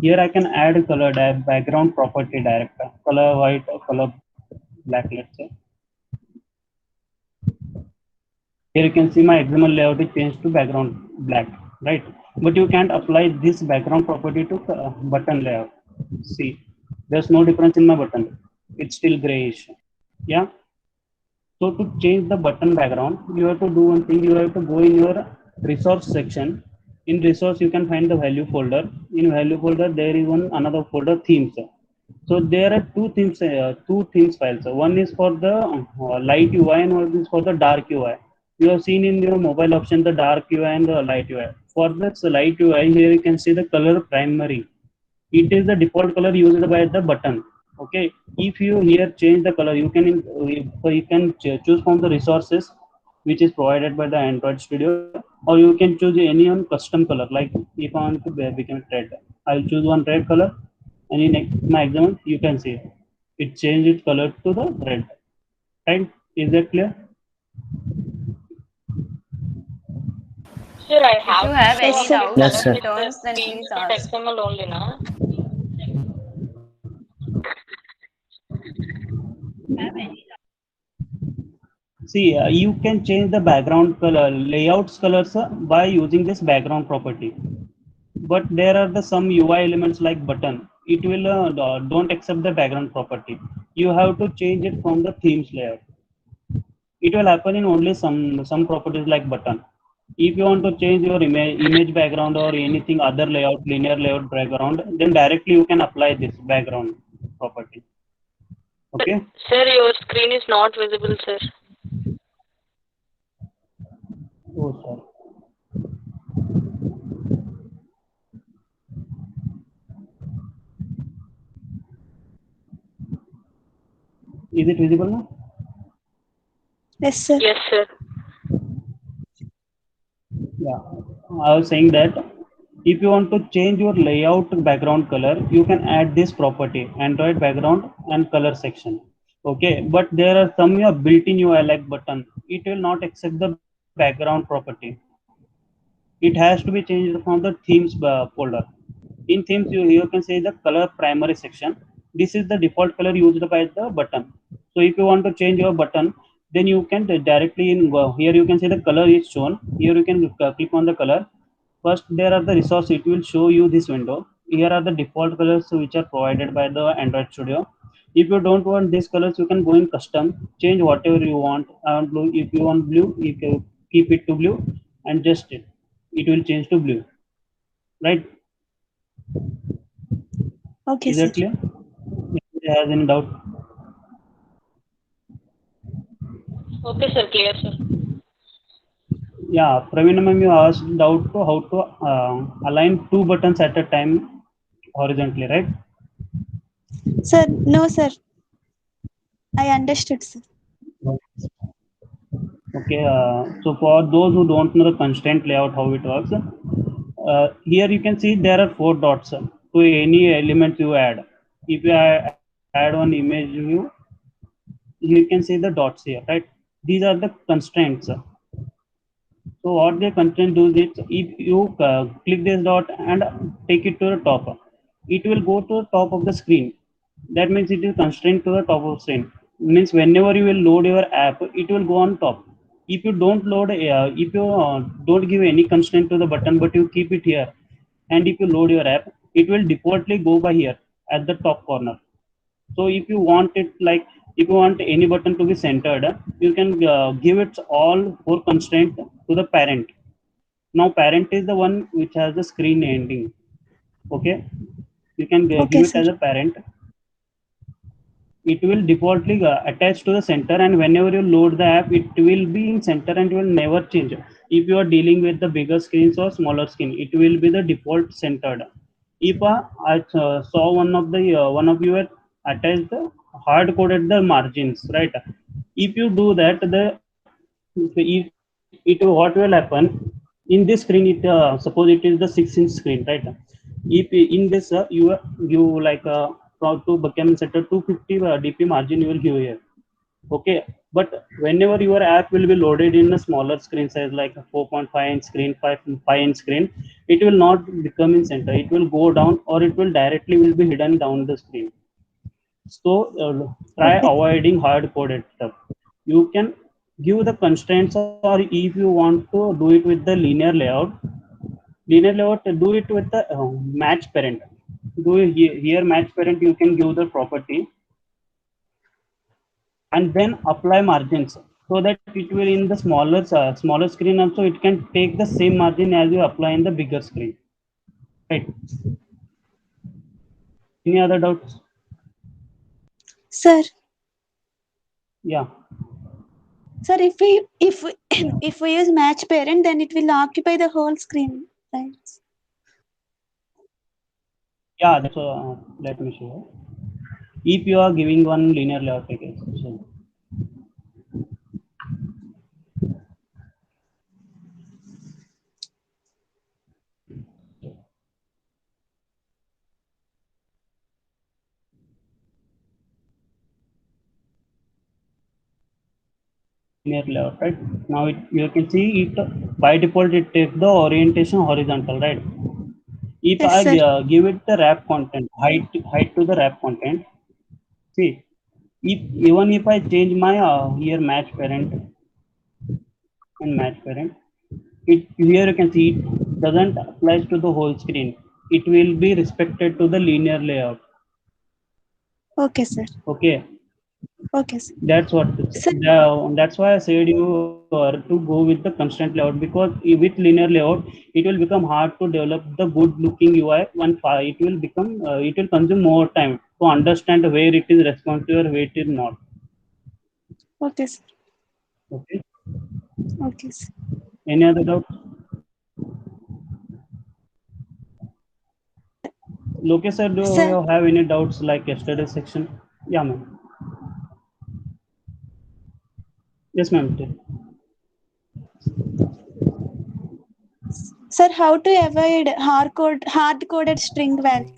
Here I can add a color background property directly, color white or color black, let's say. Here you can see my XML layout is changed to background black, right? But you can't apply this background property to button layout. See, there's no difference in my button. It's still grayish. Yeah. So to change the button background, you have to do one thing. You have to go in your resource section. In resource, you can find the value folder. In value folder, there is one another folder themes. So there are two themes files. One is for the light UI and one is for the dark UI. You have seen in your mobile option the dark UI and the light UI. For this light UI, here you can see the color primary. It is the default color used by the button. Okay, if you here change the color, you can choose from the resources which is provided by the Android Studio, or you can choose any one custom color. Like if I want to become red, I'll choose one red color, and in my example you can see it changed its color to the red. Right? Is that clear? Sir, I If you have have to any apply doubts color Yes, in sir. with the terms, then please ask. screen.xml only, na? See, you can change the background color layouts colors by using this background property. But there are the some UI elements like button. It will don't accept the background property. You have to change it from the themes layout. It will happen in only some properties like button. If you want to change your image background or anything other layout, linear layout background, then directly you can apply this background property. Okay. Sir, your screen is not visible, sir. Oh, sorry. Is it visible now? Yes, sir. Yes, sir. Yeah, I was saying that if you want to change your layout background color, you can add this property, Android background and color section. Okay, but there are some built-in UI like button. It will not accept the background property. It has to be changed from the themes folder. In themes, you can say the color primary section. This is the default color used by the button. So if you want to change your button, then you can directly in here you can see the color is shown. Here you can click on the color. First, there are the resources. It will show you this window. Here are the default colors which are provided by the Android Studio. If you don't want these colors, you can go in custom, change whatever you want. I want blue. If you want blue, you can keep it to blue, and just it will change to blue. Right? Okay, Is sir. that clear? If there has any doubt? Okay, sir. Clear, sir. Yeah, Praveen ma'am, you asked doubt to how to align two buttons at a time horizontally, right? Sir, no, sir. I understood, sir. Okay, so for those who don't know the constraint layout, how it works, here you can see there are four dots to any element you add. If you add one image view, you can see the dots here, right? These are the constraints. So what the constraint does is if you click this dot and take it to the top, it will go to the top of the screen. That means it is constrained to the top of the screen. Means whenever you will load your app, it will go on top. If you don't load, if you don't give any constraint to the button, but you keep it here, and if you load your app, it will defaultly go by here at the top corner. So if you want it like if you want any button to be centered, you can give it all four constraint to the parent. Now parent is the one which has the screen ending. Okay, you can Okay, give it sir. as a parent. It will defaultly attach to the center, and whenever you load the app it will be in center and will never change. If you are dealing with the bigger screens or smaller screen, it will be the default centered. If I saw one of you had attached the hard coded the margins, right? If you do that, the if it what will happen in this screen, it suppose it is the 6-inch screen, right? If in this you like to become set a 250 dp margin you will give here. Okay, but whenever your app will be loaded in a smaller screen size like a 4.5 inch screen, 5 inch screen, it will not become in center, it will go down or it will directly will be hidden down the screen. So try Okay. avoiding hard coded stuff. You can give the constraints, or if you want to do it with the linear layout, do it with the match parent. Do here match parent, you can give the property and then apply margins so that it will in the smaller screen also it can take the same margin as you apply in the bigger screen, right? Any other doubts? Sir, Yeah, if we if we use match parent, then it will occupy the whole screen, right? yeah, that's let me show you. If you are giving one linear layout package, so linear layout, right? Now you can see it by default it takes the orientation horizontal, right? If Yes, I sir. give it the wrap content, height to the wrap content, see, if even if I change my here match parent and match parent, it here you can see it doesn't applies to the whole screen. It will be respected to the linear layout. Okay, sir. Okay, Okay, sir. that's what Sir, that's why I said you to go with the constraint layout, because with linear layout it will become hard to develop the good looking UI. It will become it will consume more time to understand where it is responsive or where it is not. okay, sir. Okay. Okay, sir. Any other doubt? Lokesh sir, do Sir, you have any doubts like yesterday section? Yeah, ma'am. Yes, ma'am. sir, how to avoid hard coded string value?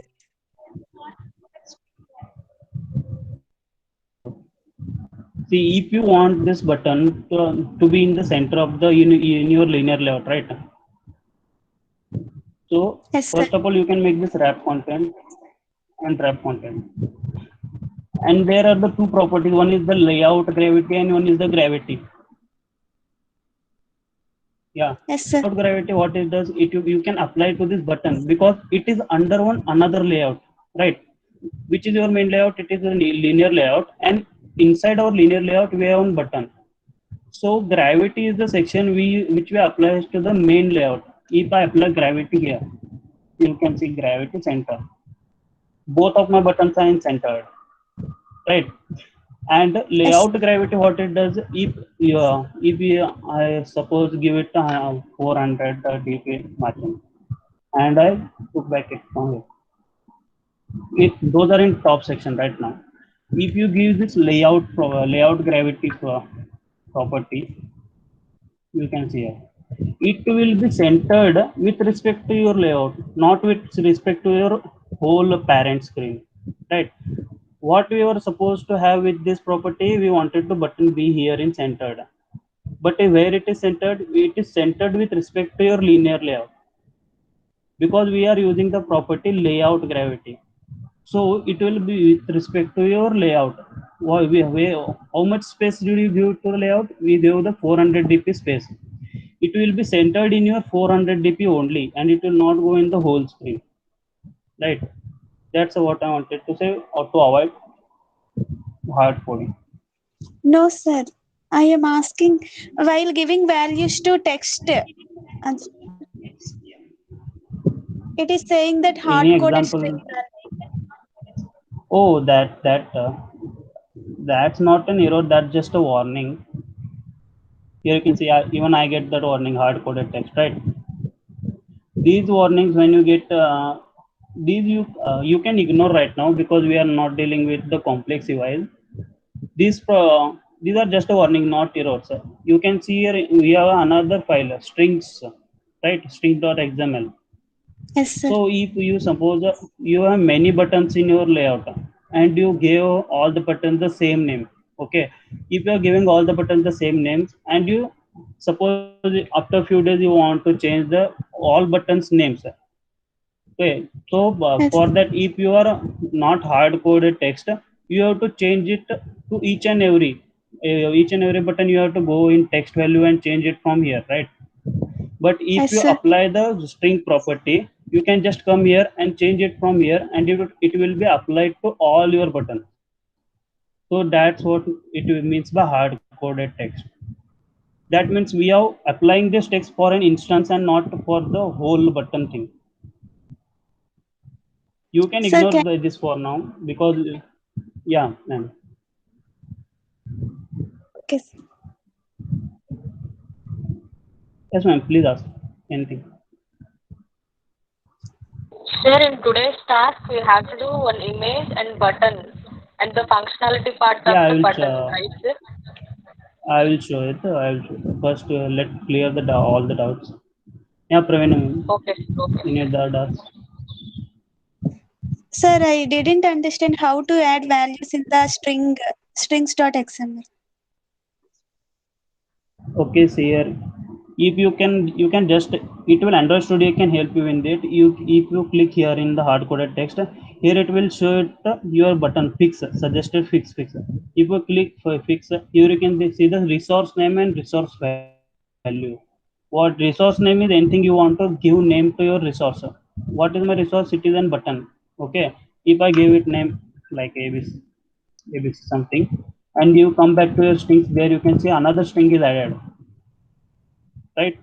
See, if you want this button to be in the center of the in your linear layout, right? So Yes, sir. first of all, you can make this wrap content and wrap content. And there are the two properties. One is the layout gravity and one is the gravity. Yeah. Yes, sir. Layout gravity, what it does, you can apply to this button because it is under one another layout, right? Which is your main layout? It is a linear layout, and inside our linear layout we have one button. So gravity is the section which we apply to the main layout. If I apply gravity here, you can see gravity center. Both of my buttons are in centered, right? And Yes. layout gravity, what it does, if I suppose give it 400 dp margin, and I took back it from here. Those are in top section right now. If you give this layout gravity property, you can see here. It will be centered with respect to your layout, not with respect to your whole parent screen, right? What we were supposed to have with this property, we wanted the button be here in centered. But where it is centered with respect to your linear layout, because we are using the property layout gravity. So it will be with respect to your layout. How much space did you give to the layout? We gave the 400 dp space. It will be centered in your 400 dp only, and it will not go in the whole screen, right? That's what I wanted to say, or to avoid hard coding. No, sir. I am asking while giving values to text. It is saying that hard Any coded example? string. Oh, that's not an error. That's just a warning. Here you can see even I get that warning, hard coded text, right? These warnings when you get these you can ignore right now because we are not dealing with the complex UIs. These are just a warning, not errors. You can see here we have another file, strings, right? String.xml. Yes, sir. So if you suppose you have many buttons in your layout and you give all the buttons the same name, Okay, if you are giving all the buttons the same names, and you suppose after a few days you want to change the all buttons names. Okay, so Yes. for that, if you are not hard coded text, you have to change it to each and every button. You have to go in text value and change it from here, right? But if Yes, you sir. apply the string property, you can just come here and change it from here, and it will be applied to all your buttons. So that's what it means by hard coded text. That means we are applying this text for an instance and not for the whole button thing. You can Sir, ignore can, this for now because, yeah, ma'am. okay, sir. Yes, ma'am. Please ask anything. Sir, in today's task, we have to do one image and button and the functionality part of Yeah, the button, right, sir? I will show it. I will show it. First, let clear all the doubts. Yeah, Praveen, Okay, okay. any other doubts? Sir, I didn't understand how to add values in the strings.xml. Okay, see here. If you can just, it will Android Studio can help you in that. If you click here in the hard coded text, here it will show it your button fix suggested fix. If you click for fix, here you can see the resource name and resource value. What resource name is anything you want to give name to your resource. What is my resource? It is an button. Okay. If I give it name like ABC something, and you come back to your strings, there you can see another string is added, right?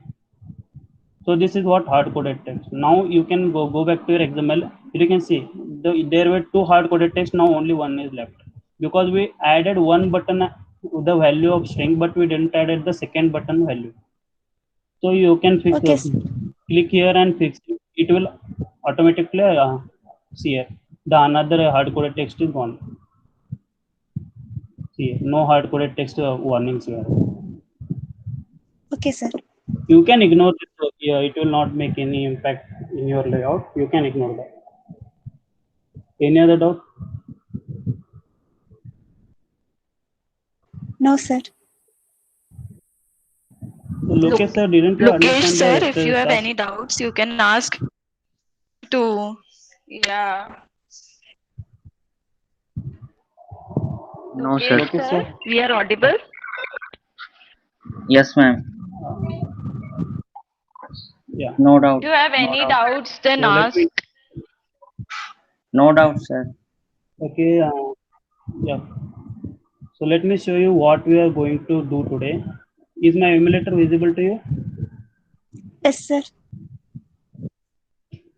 So this is what hard coded text. Now you can go back to your XML. You can see there were two hard coded text. Now only one is left because we added one button the value of string, but we didn't added the second button value. So you can fix Okay, sir. click here and fix it. It will automatically see here the another hard coded text is gone. See, no hard coded text warnings here. Okay, sir. You can ignore this. Yeah, it will not make any impact in your layout. You can ignore that. Any other doubt? No, sir. So, Lokesh sir, didn't you Lokesh understand the sir, if you yesterday's have task? any doubts, you can ask to. Yeah. No, sir. Lokesh Lokesh sir, sir? we are audible. Yes, ma'am. Yeah. No doubt. If you have No any doubt. doubts, then So let ask. me. No doubt, sir. Okay. Yeah. So let me show you what we are going to do today. Is my emulator visible to you? Yes, sir.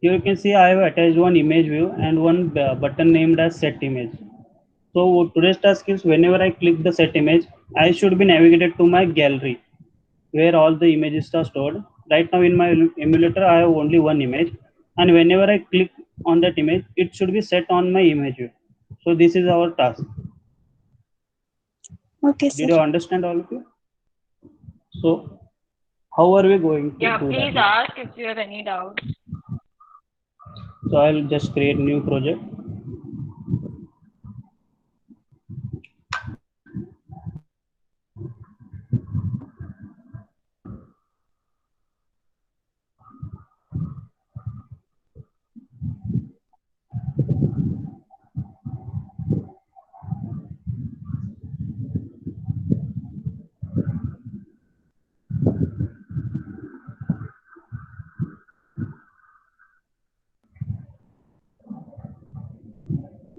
Here you can see I have attached one image view and one button named as set image. So today's task is whenever I click the set image, I should be navigated to my gallery where all the images are stored. Right now in my emulator, I have only one image, and whenever I click on that image, it should be set on my image view. So this is our task. Okay, sir. Did you understand all of you? So how are we going to Yeah, do please that? ask if you have any doubts. So I'll just create new project.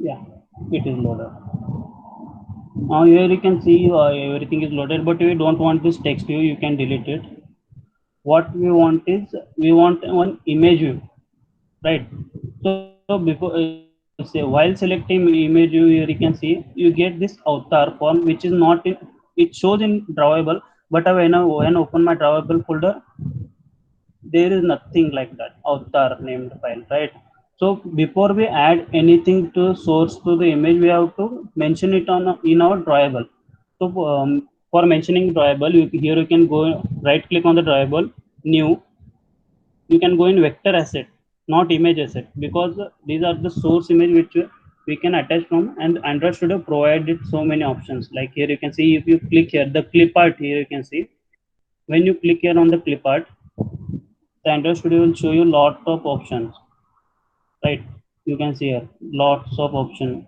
Yeah, it is loaded. Now here you can see everything is loaded, but we don't want this text view. You can delete it. What we want is we want one image view, right? So before say while selecting image view, here you can see you get this avatar form, which is not in. It shows in drawable, but when I open my drawable folder, there is nothing like that avatar named file, right? So before we add anything to source to the image, we have to mention it on in our drawable. So for mentioning drawable, here you can go right click on the drawable, new. You can go in vector asset, not image asset, because these are the source image which we can attach from, and Android Studio provided so many options. Like here you can see, if you click here, the clip art, here you can see, when you click here on the clip art, the Android Studio will show you lot of options, right? You can see here lots of options.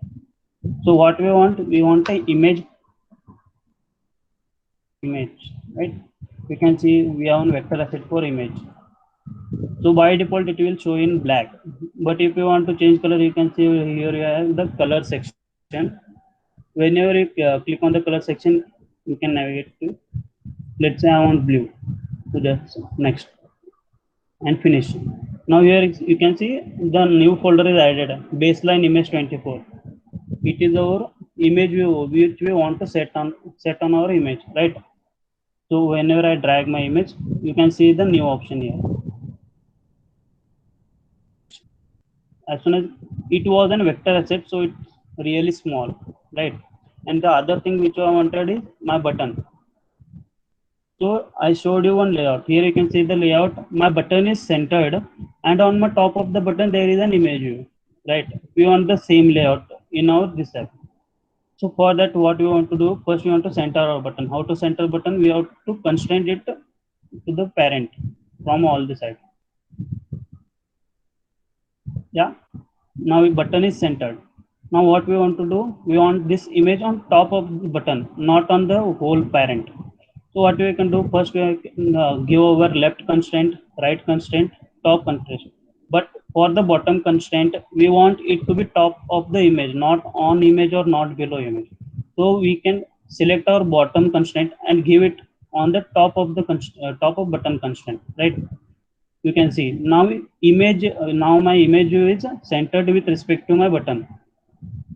So what we want a image, right? You can see we have a vector asset for image. So by default it will show in black, but if you want to change color, you can see here you have the color section. Whenever you click on the color section, you can navigate to, let's say I want blue, so just next and finish. Now here you can see the new folder is added, baseline image 24. It is our image view which we want to set on our image, right? So whenever I drag my image, you can see the new option here. As soon as it was a vector asset, so it's really small, right? And the other thing which I wanted is my button. So I showed you one layout. Here you can see the layout, my button is centered, and on my top of the button there is an image view, right? We want the same layout in our this app. So for that, what we want to do, first we want to center our button. How to center button? We have to constrain it to the parent from all the sides. Yeah, now the button is centered. Now what we want to do, we want this image on top of the button, not on the whole parent. So what we can do, first we can give over left constraint, right constraint, top constraint. But for the bottom constraint, we want it to be top of the image, not on image or not below image. So we can select our bottom constraint and give it on the top of the top of button constraint, right? You can see now image, now my image view is centered with respect to my button,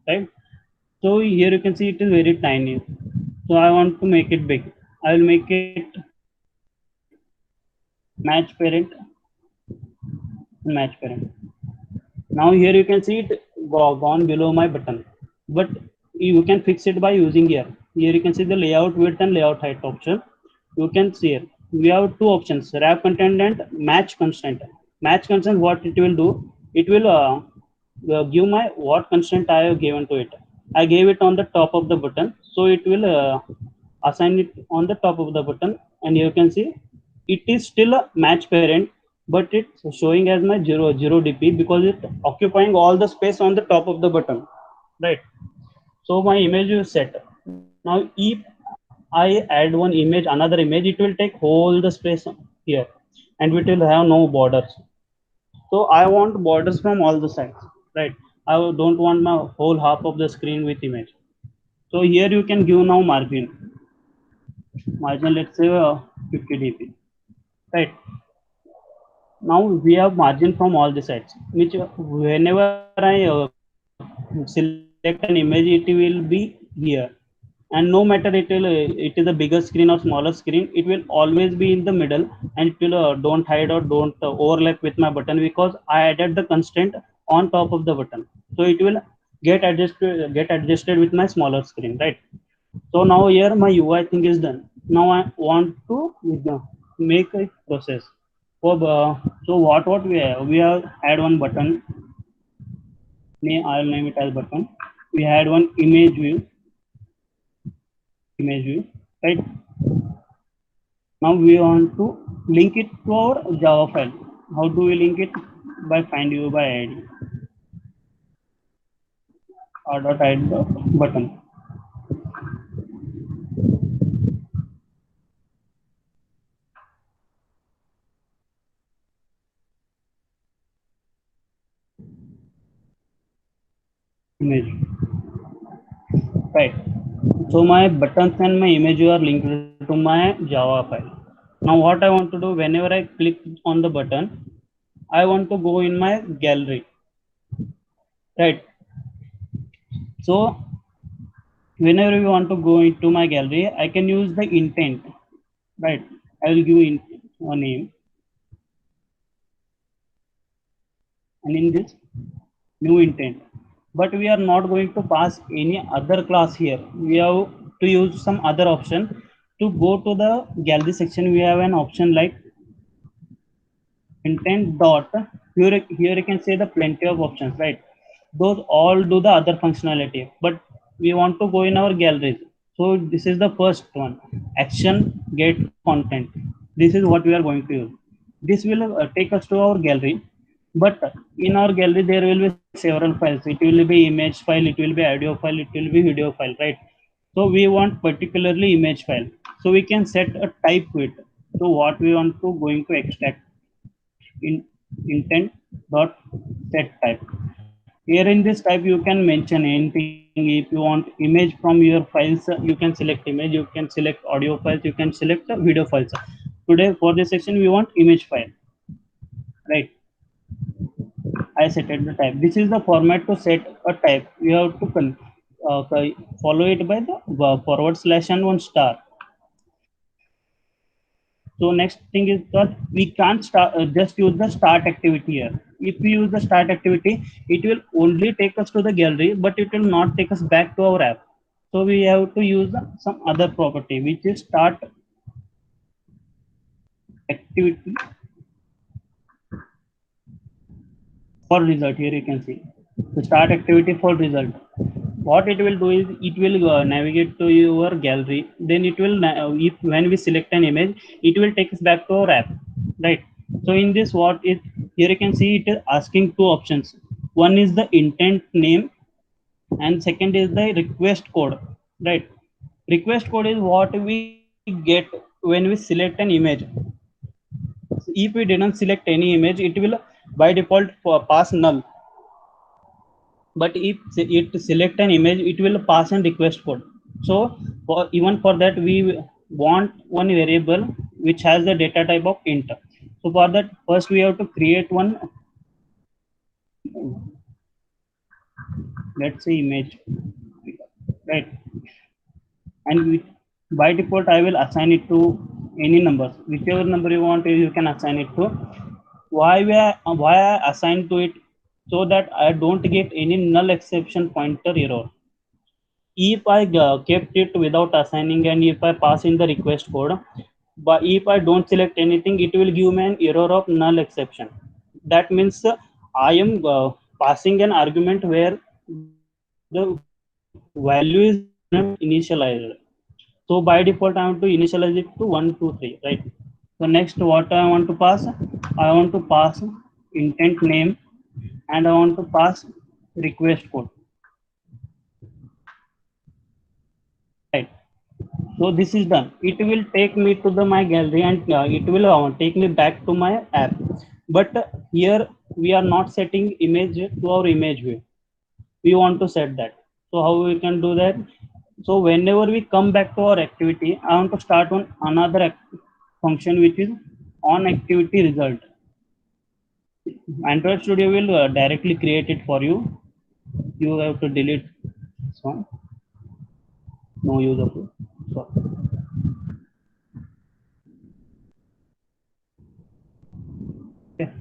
right? So here you can see it is very tiny, so I want to make it big. I will make it match parent, match parent. Now here you can see it gone below my button, but you can fix it by using here you can see the layout width and layout height option. You can see here we have two options, wrap content and match constraint. Match constraint, what it will do, it will give my what constraint I have given to it. I gave it on the top of the button, so it will assign it on the top of the button, and you can see it is still a match parent, but it's showing as my 0 dp because it occupying all the space on the top of the button, right? So my image is set. Now if I add one image, another image, it will take whole the space here, and it will have no borders. So I want borders from all the sides, right? I don't want my whole half of the screen with image. So here you can give now margin, let's say 50 dp, right? Now we have margin from all the sides, which whenever I select an image, it will be here. And no matter it is a bigger screen or smaller screen, it will always be in the middle, and it will don't hide or don't overlap with my button, because I added the constraint on top of the button. So it will get adjusted with my smaller screen, right? So now here my UI thing is done. Now I want to make a process. So what we have add one button. I'll name it as button. We had one image view, right? Now we want to link it to our Java file. How do we link it? By find UI by id, r.id button. Image, right? So my buttons and my image are linked to my Java file. Now what I want to do, whenever I click on the button, I want to go in my gallery, right? So whenever we want to go into my gallery, I can use the intent, right? I will give a name, and in this new intent, but we are not going to pass any other class here. We have to use some other option. To go to the gallery section, we have an option like intent dot. Here you can say the plenty of options, right? those all do the other functionality, but we want to go in our galleries. So this is the first one, action get content. This is what we are going to use. This will take us to our gallery, but in our gallery there will be several files. It will be image file, it will be audio file, it will be video file, right? So we want particularly image file, so we can set a type to it. So what we want to going to extract in intent dot set type. Here in this type you can mention anything. If you want image from your files, you can select image, you can select audio files, you can select video files. Today for this section we want image file, right? I set it the type. This is the format to set a type. You have to follow it by the forward slash and one star. So next thing is that we can't start just use the start activity here. If we use the start activity, it will only take us to the gallery, but it will not take us back to our app. So we have to use some other property, which is start activity for result. Here you can see the start activity for result. What it will do is it will navigate to your gallery. Then it will, if when we select an image, it will take us back to our app, right? So in this, what is here you can see it is asking two options. One is the intent name, and second is the request code, right? Request code is what we get when we select an image. If we didn't select any image, it will by default pass null. But if it select an image, it will pass an request code. So even for that we want one variable which has the data type of int. So for that, first we have to create one, let's say image, right? And by default I will assign it to any numbers, whichever number you want you can assign it to. Why I assign to it? So that I don't get any null exception pointer error. If I kept it without assigning and if I pass in the request code, but if I don't select anything, it will give me an error of null exception. That means I am passing an argument where the value is initialized. So by default, I want to initialize it to 1, 2, 3, right? So next, what I want to pass? I want to pass intent name, and I want to pass request code. Right. So this is done. It will take me to the my gallery, and it will take me back to my app. But here we are not setting image to our image view. We want to set that. So how we can do that? So whenever we come back to our activity, I want to start on another function which is on activity result. Android Studio will directly create it for you. You have to delete this one. No use of it. So, okay.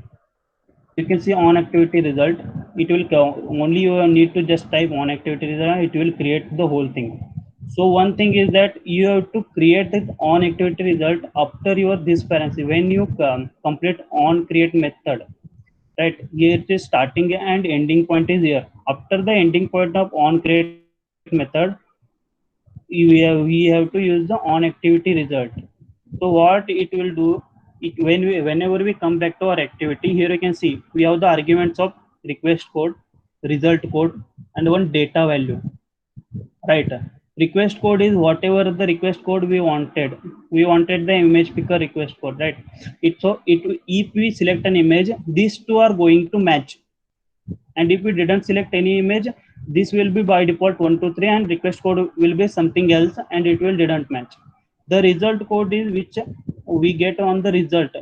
You can see on activity result. It will only you need to just type on activity result. It will create the whole thing. So one thing is that you have to create the on activity result after your this parenthesis. When you complete on create method, right? Here it is starting and ending point is here. After the ending point of on create method, we have to use the on activity result. So what it will do, whenever we come back to our activity, here you can see we have the arguments of request code, result code, and one data value, right? Request code is whatever the request code we wanted. We wanted the image picker request code, right? If we select an image, these two are going to match. And if we didn't select any image, this will be by default 1, 2, 3, and request code will be something else, and it will didn't match. The result code is which we get on the result.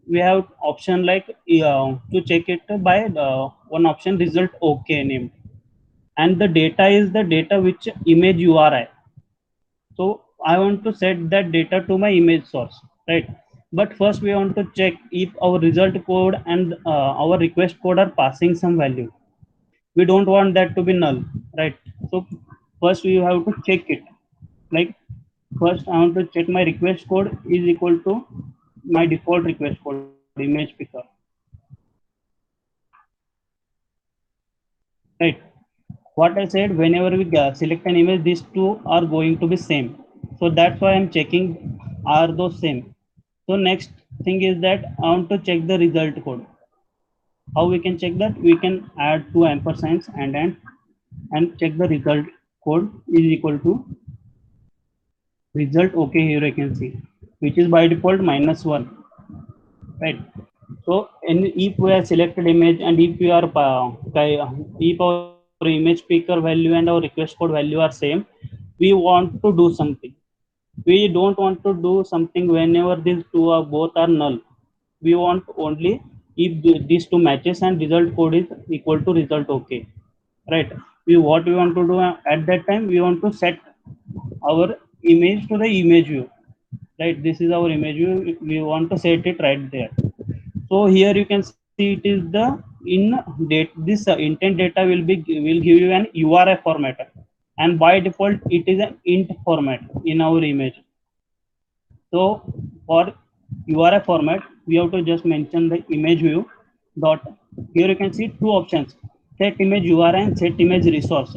We have option like to check it by one option result okay name, and the data is the data which image URI. So I want to set that data to my image source, right? But first we want to check if our result code and our request code are passing some value. We don't want that to be null, right? So first we have to check it. Like first I want to check my request code is equal to my default request code image picker, right? What I said, whenever we select an image, these two are going to be same. So that's why I'm checking are those same. So next thing is that I want to check the result code. How we can check that? We can add two ampersands and check the result code is equal to result. Okay, here I can see, which is by default -1, right? So if we are selected image and if we are if our image picker value and our request code value are same, we want to do something. We don't want to do something whenever these two are both are null. We want only if these two matches and result code is equal to result. Okay, right? What we want to do at that time, we want to set our image to the image view, right? This is our image view. We want to set it right there. So here you can see it is the in date. This intent data will give you an URI format, and by default it is an int format in our image. So for URI format, we have to just mention the image view dot. Here you can see two options: set image URI and set image resource.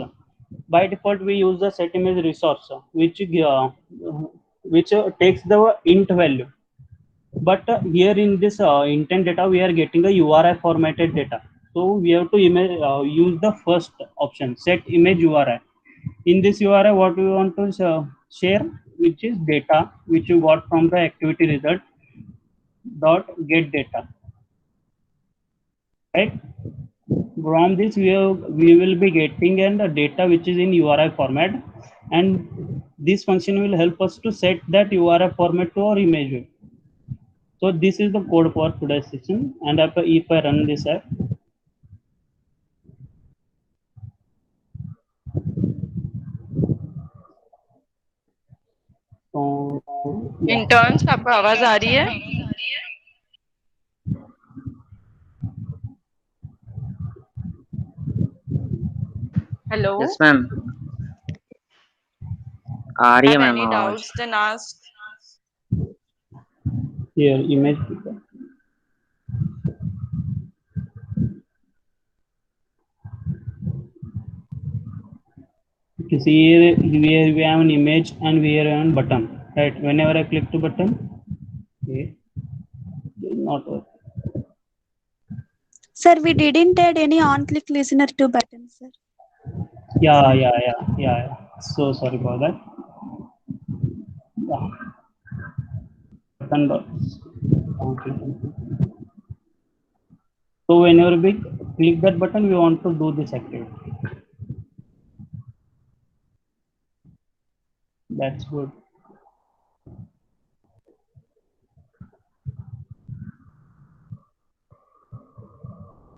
By default, we use the set image resource, which takes the int value. But here in this intent data, we are getting a URI formatted data. So we have to use the first option, set image URI. In this URI, what we want to share, which is data, which you got from the activity result dot get data, right? From this, we will be getting and the data which is in URI format, and this function will help us to set that URI format to our image view. So this is the code for today's session, and if I run this app, so yeah. Interns आपको आवाज आ रही है? Hello, Yes, ma'am. आ रही है have ma'am any आवाज. doubts then ask. Here image picker. You see here we have an image and we have a button, right? Whenever I click to button, okay, not work. Sir, we didn't add any on-click listener to button, sir. Yeah. So sorry for that. Yeah. Button dot. So whenever we click that button, we want to do this activity. That's good.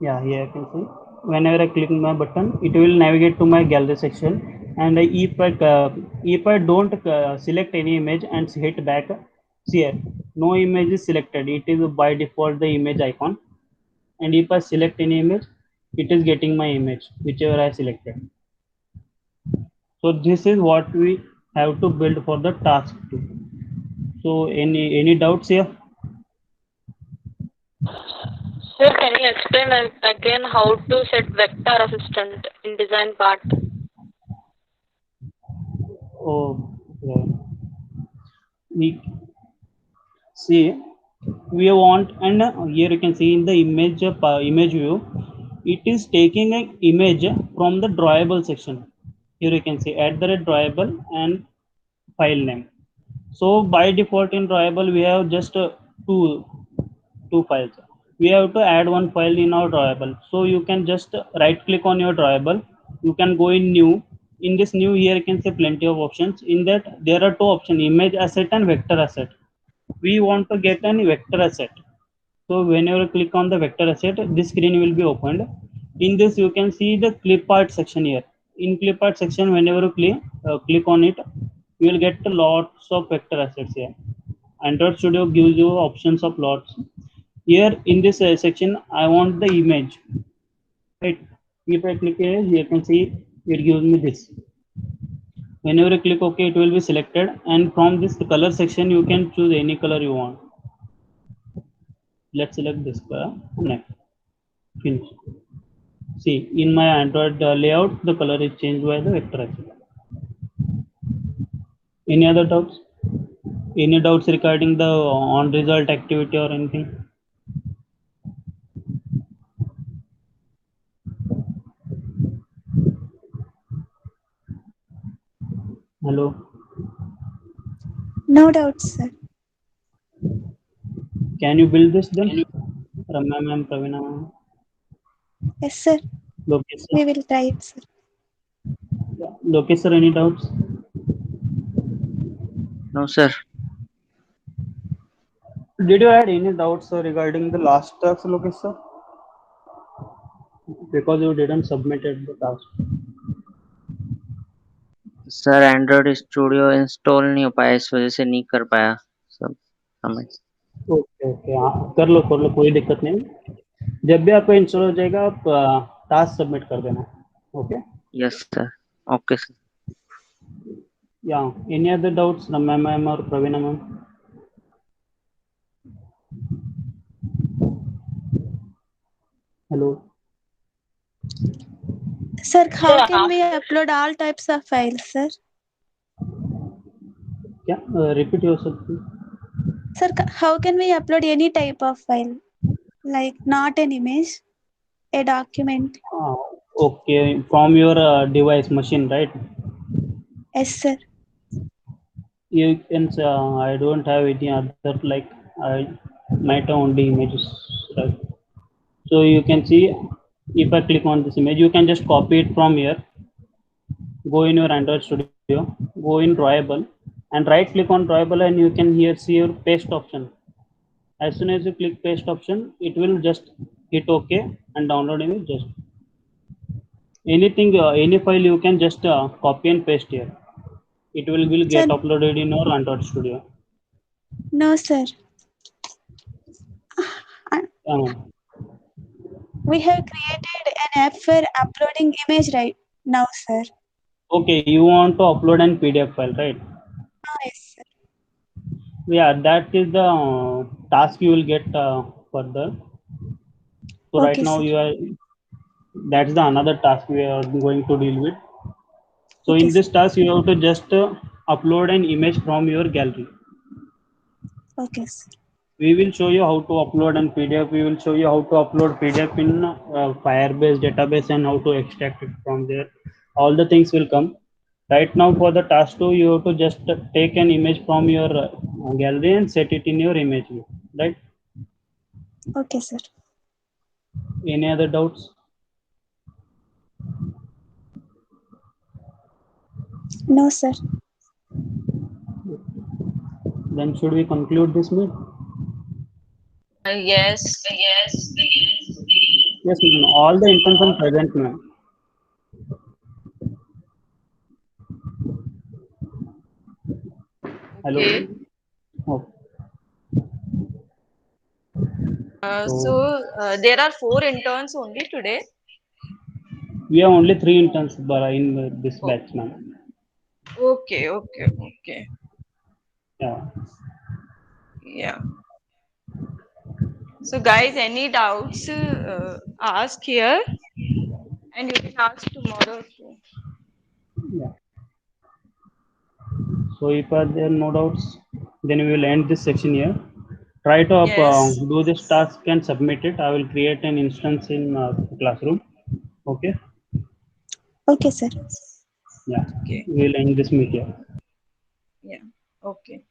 Yeah, here I can see. Whenever I click my button, it will navigate to my gallery section. And if I don't select any image and hit back, see here, no image is selected. It is by default the image icon. And if I select any image, it is getting my image, whichever I selected. So this is what we have to build for the task 2. So any doubts here? Sir, can you explain again how to set vector assistant in design part? Oh, yeah. See, we want, and here you can see in the image view, it is taking an image from the drawable section. Here you can see at the drawable and file name. So by default in drawable we have just two files. We have to add one file in our drawable. So you can just right click on your drawable. You can go in new. In this new, here you can see plenty of options. In that there are two options: image asset and vector asset. We want to get an vector asset. So whenever you click on the vector asset, this screen will be opened. In this, you can see the clip art section here. In clip art section, whenever you click on it, you will get lots of vector assets here. Android Studio gives you options of lots. Here in this section, I want the image. Right? If I click here, you can see it gives me this. Whenever you click OK, it will be selected, and from this color section, you can choose any color you want. Let's select this color. Next, finish. See, in my Android layout, the color is changed by the vector actually. Any other doubts? Any doubts regarding the on result activity or anything? Hello. No doubt, sir. Can you build this then? Ramya ma'am, Pravina ma'am, Yes, sir. Lokesh sir. We will try it, sir. Yeah. Lokesh sir, any doubts? No, sir. Did you add any doubts regarding the last task, Lokesh sir? Because you didn't submitted the task. Sir Android studio install नहीं हो पाया, इस वजह से नहीं कर पाया सब समय। ओके ओके, हाँ कर लो, कोई दिक्कत नहीं। जब भी आपका इंस्टॉल हो जाएगा आप टास्क सबमिट कर देना। Okay. Yes sir. Okay sir. या any other doubts Ramya ma'am और Praveena ma'am? Hello. Sir, how Yeah. can we upload all types of files, sir? क्या repeat yourself? Sir, how can we upload any type of file? Like not an image, a document. Okay, from your device machine, right? Yes, sir. You can say, I don't have any other, like I might have only images, right? So you can see, if I click on this image, you can just copy it from here, go in your Android Studio, go in drawable, and right click on drawable, and you can here see your paste option. As soon as you click paste option, it will just hit OK and download image. Just anything, any file you can just copy and paste here. It will get Sir, uploaded in your Android Studio. no, sir. We have created an app for uploading image right now, sir. Okay, you want to upload an PDF file, right? Yes, sir. Yeah, that is the task you will get further. So right Okay, now sir. that's the another task we are going to deal with. So Okay, in this sir. task, you have to just upload an image from your gallery. Okay, sir. We will show you how to upload an PDF. We will show you how to upload PDF in Firebase database and how to extract it from there. All the things will come. Right now for the task 2, you have to just take an image from your gallery and set it in your image view, right? Okay, sir. Any other doubts? No, sir. Then should we conclude this meet? Yes. Yes, ma'am. All the interns are present, ma'am. Hello. Okay. Oh. So there are 4 interns only today. We have only 3 interns in this Oh. batch, ma'am. Okay. Yeah. Yeah. So guys, any doubts, ask here, and you can ask tomorrow too. Yeah. So if there are no doubts, then we will end this section here. Try to Yes. do this task and submit it. I will create an instance in Classroom. Okay. Okay, sir. Yeah. Okay. We will end this meet here. Yeah. Okay.